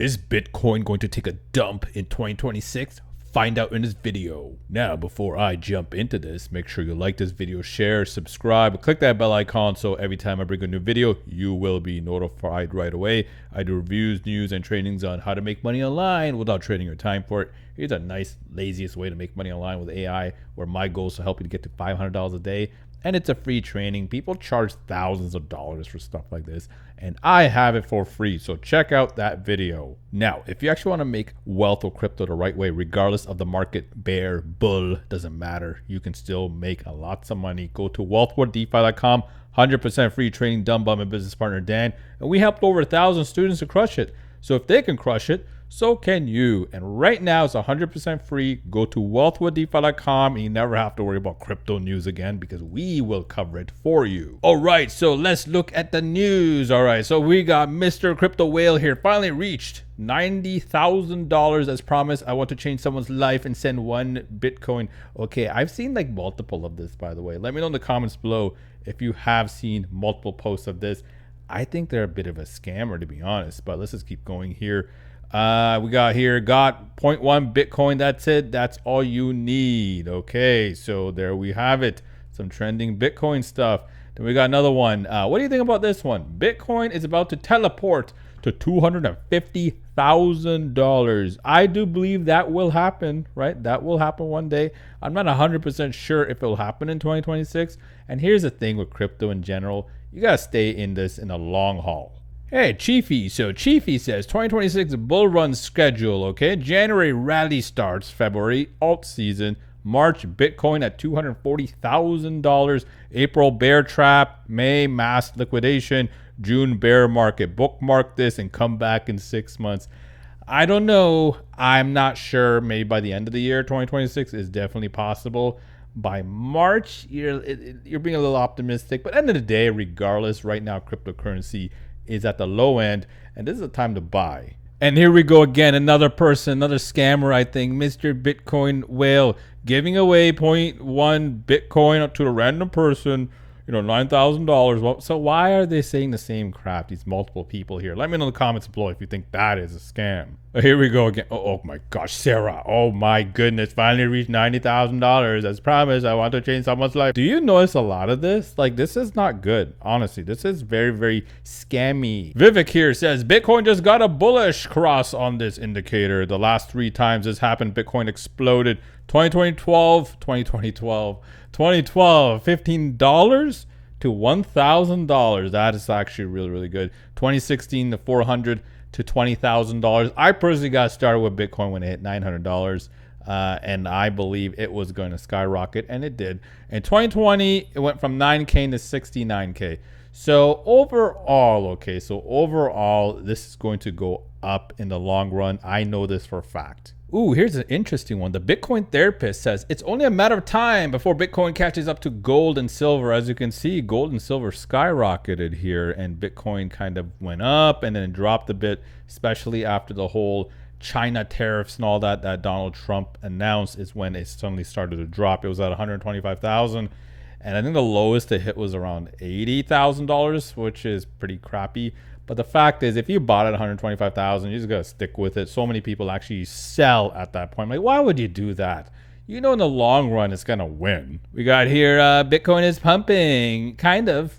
Is Bitcoin going to take a dump in 2026? Find out in this video. Now, before I jump into this, make sure you like this video, share, subscribe, click that bell icon so every time I bring a new video, you will be notified right away. I do reviews, news, and trainings on how to make money online without trading your time for it. Here's a nice, laziest way to make money online with AI, where my goal is to help you to get to $500 a day. And it's a free training. People charge thousands of dollars for stuff like this, and I have it for free. So check out that video. Now, if you actually want to make wealth with crypto the right way, regardless of the market, bear, bull, doesn't matter. You can still make a lots of money. Go to wealthwarddefi.com. 100% free training done by my business partner Dan, and we helped over 1,000 students to crush it. So if they can crush it, so can you. And right now it's 100% free. Go to wealthwarddefi.com and you never have to worry about crypto news again, because we will cover it for you. All right, so let's look at the news. All right, so we got Mr. Crypto Whale here. Finally reached $90,000 as promised. I want to change someone's life and send one Bitcoin. Okay, I've seen like multiple of this, by the way. Let me know in the comments below if you have seen multiple posts of this. I think they're a bit of a scammer, to be honest, but let's just keep going here. We got here, got 0.1 Bitcoin. That's it. That's all you need. Okay, so there we have it. Some trending Bitcoin stuff. Then we got another one. What do you think about this one? Bitcoin is about to teleport to $250,000. I do believe that will happen, right? That will happen one day. I'm not 100% sure if it will happen in 2026. And here's the thing with crypto in general. You got to stay in this in a long haul. Hey, Chiefy. So Chiefy says 2026 bull run schedule, okay? January rally starts, February alt season, March Bitcoin at $240,000, April bear trap, May mass liquidation, June bear market. Bookmark this and come back in 6 months. I don't know. I'm not sure. Maybe by the end of the year, 2026 is definitely possible. By March, you're being a little optimistic. But at the end of the day, regardless, right now cryptocurrency is at the low end, and this is the time to buy. And here we go again, another person, another scammer, I think, Mr. Bitcoin Whale, giving away 0.1 Bitcoin to a random person, $9,000. So why are they saying the same crap, these multiple people here? Let me know in the comments below if you think that is a scam. Here we go again. Oh my gosh, Sarah. Oh my goodness. Finally reached $90,000. As promised, I want to change someone's life. Do you notice a lot of this? Like, this is not good. Honestly, this is very, very scammy. Vivek here says, Bitcoin just got a bullish cross on this indicator. The last 3 times this happened, Bitcoin exploded. 2012, $15 to $1,000. That is actually really, really good. 2016 to $400 to $20,000. I personally got started with Bitcoin when it hit $900, and I believe it was going to skyrocket, and it did. In 2020, it went from 9K to 69K. So overall, this is going to go up in the long run. I know this for a fact. Ooh, here's an interesting one. The Bitcoin therapist says it's only a matter of time before Bitcoin catches up to gold and silver. As you can see, gold and silver skyrocketed here, and Bitcoin kind of went up and then dropped a bit, especially after the whole China tariffs and all that Donald Trump announced is when it suddenly started to drop. It was at 125,000, and I think the lowest it hit was around $80,000, which is pretty crappy. But the fact is, if you bought it at $125,000, you just gotta stick with it. So many people actually sell at that point. Like, why would you do that? In the long run, it's gonna win. We got here, Bitcoin is pumping. Kind of.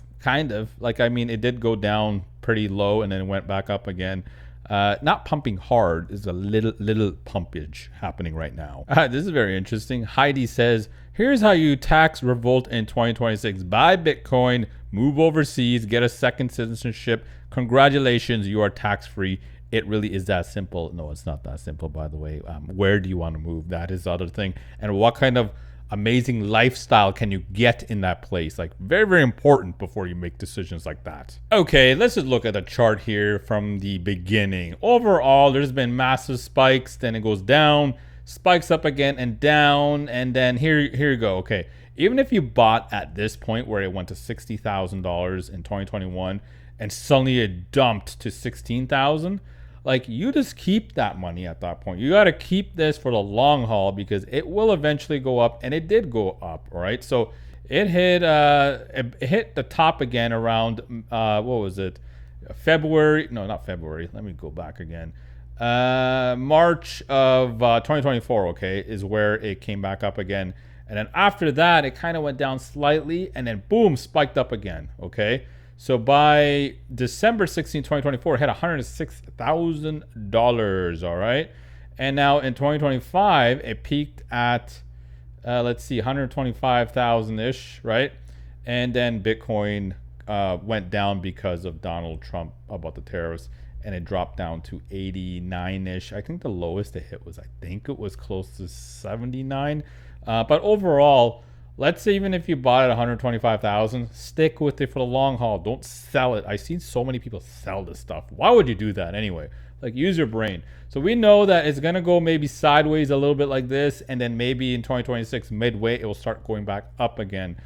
Like, I mean, it did go down pretty low and then went back up again. Not pumping hard. There's a little pumpage happening right now. This is very interesting. Heidi says, here's how you tax revolt in 2026. Buy Bitcoin, move overseas, get a second citizenship. Congratulations, you are tax-free. It really is that simple. No, it's not that simple, by the way. Where do you want to move? That is the other thing. And what kind of amazing lifestyle can you get in that place? Like, very, very important before you make decisions like that. Okay, let's just look at the chart here from the beginning. Overall, there's been massive spikes, then it goes down, spikes up again and down, and then here you go. Okay, even if you bought at this point where it went to $60,000 in 2021 and suddenly it dumped to 16,000, like, you just keep that money at that point. You got to keep this for the long haul, because it will eventually go up, and it did go up. All right, so it hit the top again around what was it, February? No, not February. Let me go back again. March of 2024, okay, is where it came back up again. And then after that, it kind of went down slightly and then boom, spiked up again, okay? So by December 16, 2024, it had $106,000, all right? And now in 2025, it peaked at, let's see, 125,000-ish, right? And then Bitcoin went down because of Donald Trump about the tariffs, and it dropped down to 89-ish. I think the lowest it hit was, I think it was close to 79. But overall, let's say even if you bought it at 125,000, stick with it for the long haul. Don't sell it. I've seen so many people sell this stuff. Why would you do that anyway? Like, use your brain. So we know that it's gonna go maybe sideways a little bit like this, and then maybe in 2026 midway it will start going back up again.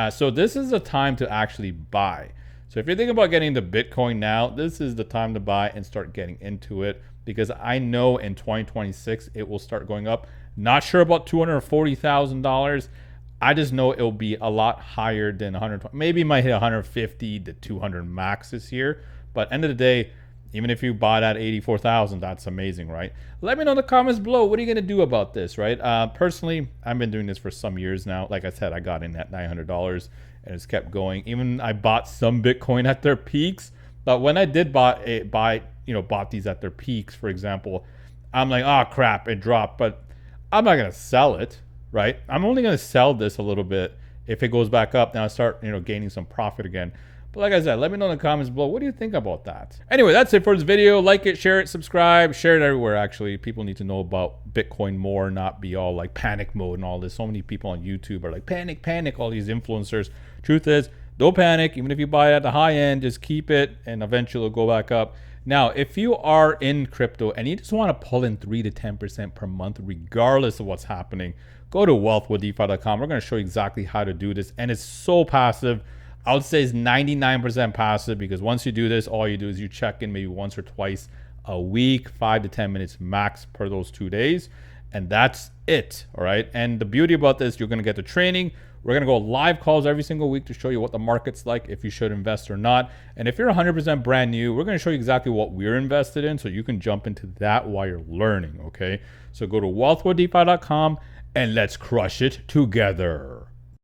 So this is the time to actually buy. So if you're thinking about getting into Bitcoin now, this is the time to buy and start getting into it, because I know in 2026 it will start going up. Not sure about $240,000. I just know it'll be a lot higher than 120. Maybe it might hit 150 to 200 max this year. But end of the day, even if you bought at 84,000, that's amazing, right? Let me know in the comments below. What are you gonna do about this, right? Personally, I've been doing this for some years now. Like I said, I got in at $900 and it's kept going. Even I bought some Bitcoin at their peaks, but when I did bought these at their peaks, for example, I'm like, oh crap, it dropped. But I'm not gonna sell it, right? I'm only gonna sell this a little bit if it goes back up. Now I start, gaining some profit again. But like I said, let me know in the comments below. What do you think about that? Anyway, that's it for this video. Like it, share it, subscribe, share it everywhere. Actually, people need to know about Bitcoin more, not be all like panic mode and all this. So many people on YouTube are like, panic, panic, all these influencers. Truth is, don't panic. Even if you buy it at the high end, just keep it and eventually it'll go back up. Now, if you are in crypto and you just want to pull in 3 to 10% per month, regardless of what's happening, go to wealthwithdefi.com. We're going to show you exactly how to do this. And it's so passive. I would say it's 99% passive, because once you do this, all you do is you check in maybe once or twice a week, 5 to 10 minutes max per those 2 days. And that's it. All right. And the beauty about this, you're going to get the training. We're going to go live calls every single week to show you what the market's like, if you should invest or not. And if you're 100% brand new, we're going to show you exactly what we're invested in, so you can jump into that while you're learning. Okay. So go to wealthwithdefi.com and let's crush it together.